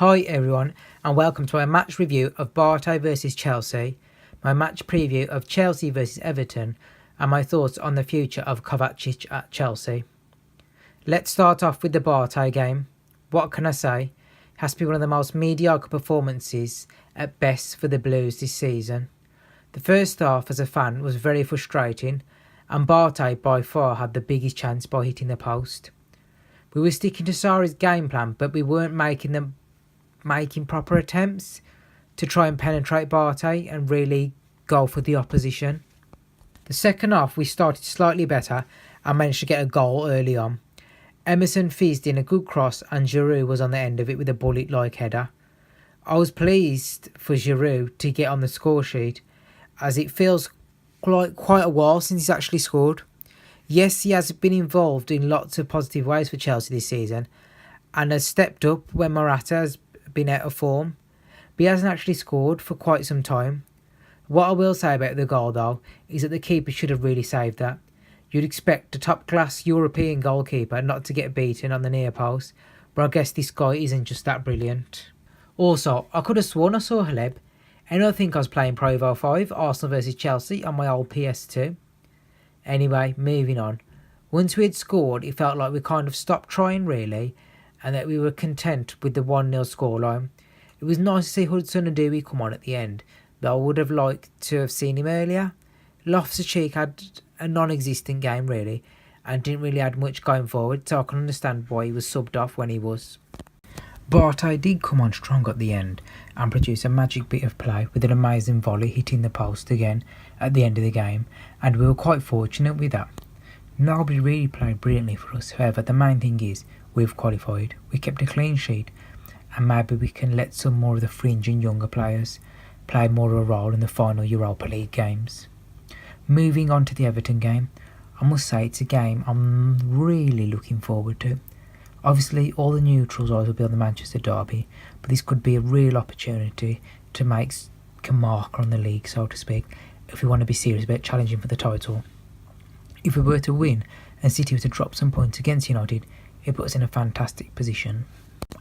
Hi everyone and welcome to my match review of Bate versus Chelsea, my match preview of Chelsea versus Everton and my thoughts on the future of Kovacic at Chelsea. Let's start off with the Bate game. What can I say? It has to be one of the most mediocre performances at best for the Blues this season. The first half as a fan was very frustrating and Bate by far had the biggest chance by hitting the post. We were sticking to Sarri's game plan but we weren't making proper attempts to try and penetrate Bate and really go for the opposition. The second half we started slightly better and managed to get a goal early on. Emerson fizzed in a good cross and Giroud was on the end of it with a bullet-like header. I was pleased for Giroud to get on the score sheet as it feels quite a while since he's actually scored. Yes, he has been involved in lots of positive ways for Chelsea this season and has stepped up when Morata has been out of form, but he hasn't actually scored for quite some time. What I will say about the goal though is that the keeper should have really saved that. You'd expect a top class European goalkeeper not to get beaten on the near post, but I guess this guy isn't just that brilliant. Also, I could have sworn I saw Haleb, and I think I was playing Pro Evo 5 Arsenal vs Chelsea on my old PS2. Anyway, moving on. Once we had scored, it felt like we kind of stopped trying really, and that we were content with the 1-0 scoreline. It was nice to see Hudson-Odoi come on at the end, though I would have liked to have seen him earlier. Loftus-Cheek had a non-existent game really, and didn't really add much going forward, so I can understand why he was subbed off when he was. Bate did come on strong at the end, and produce a magic bit of play with an amazing volley hitting the post again at the end of the game, and we were quite fortunate with that. Nobody really played brilliantly for us, however the main thing is, we've qualified, we kept a clean sheet, and maybe we can let some more of the fringe and younger players play more of a role in the final Europa League games. Moving on to the Everton game, I must say it's a game I'm really looking forward to. Obviously all the neutrals eyes will be on the Manchester derby, but this could be a real opportunity to make a marker on the league, so to speak, if we want to be serious about challenging for the title. If we were to win and City were to drop some points against United, it puts us in a fantastic position.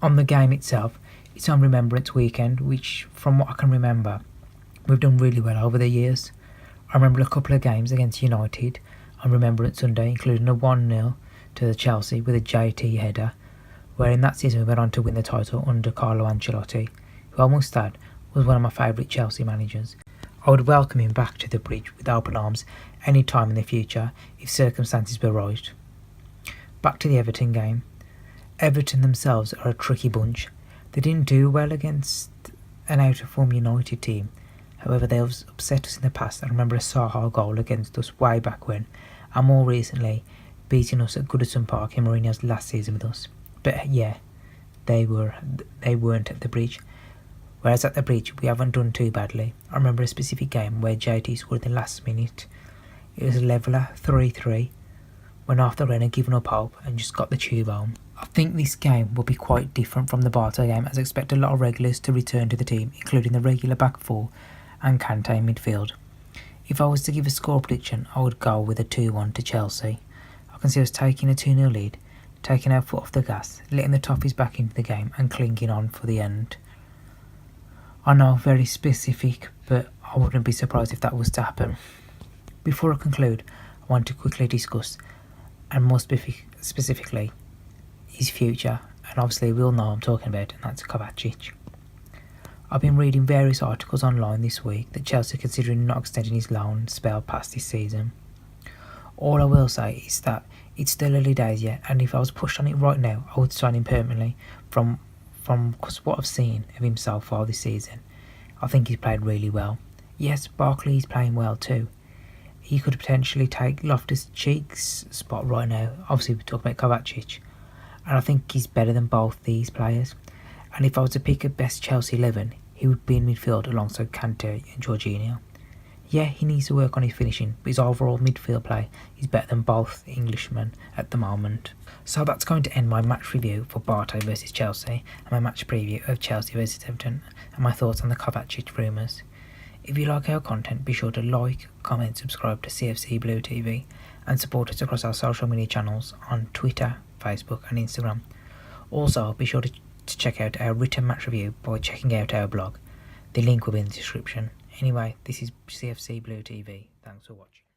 On the game itself, it's on Remembrance Weekend, which from what I can remember, we've done really well over the years. I remember a couple of games against United on Remembrance Sunday, including a 1-0 to the Chelsea with a JT header, where in that season we went on to win the title under Carlo Ancelotti, who I must add was one of my favourite Chelsea managers. I would welcome him back to the bridge with open arms any time in the future if circumstances were right. Back to the Everton game. Everton themselves are a tricky bunch. They didn't do well against an out-of-form United team. However, they have upset us in the past. I remember a Saha goal against us way back when, and more recently, beating us at Goodison Park in Mourinho's last season with us. But yeah, they weren't at the bridge. Whereas at the bridge, we haven't done too badly. I remember a specific game where JT scored in the last minute. It was a leveller, 3-3, when Arthur Wren had given up hope and just got the tube home. I think this game will be quite different from the Bate game, as I expect a lot of regulars to return to the team, including the regular back four and Kante in midfield. If I was to give a score prediction, I would go with a 2-1 to Chelsea. I can see us taking a 2-0 lead, taking our foot off the gas, letting the Toffees back into the game and clinging on for the end. I know, very specific, but I wouldn't be surprised if that was to happen. Before I conclude, I want to quickly discuss, and more specifically, his future, and obviously we all know what I'm talking about, and that's Kovacic. I've been reading various articles online this week that Chelsea are considering not extending his loan spell past this season. All I will say is that it's still early days yet, and if I was pushed on it right now, I would sign him permanently from because what I've seen of him so far this season. I think he's played really well. Yes, Barkley is playing well too. He could potentially take Loftus-Cheek's spot right now. Obviously we're talking about Kovacic, and I think he's better than both these players. And if I was to pick a best Chelsea 11, he would be in midfield alongside Kante and Jorginho. Yeah, he needs to work on his finishing, but his overall midfield play is better than both Englishmen at the moment. So that's going to end my match review for Bate versus Chelsea and my match preview of Chelsea versus Everton and my thoughts on the Kovacic rumours. If you like our content, be sure to like, comment, subscribe to CFC Blue TV and support us across our social media channels on Twitter, Facebook and Instagram. Also, be sure to to check out our written match review by checking out our blog. The link will be in the description. Anyway, this is CFC Blue TV. Thanks for watching.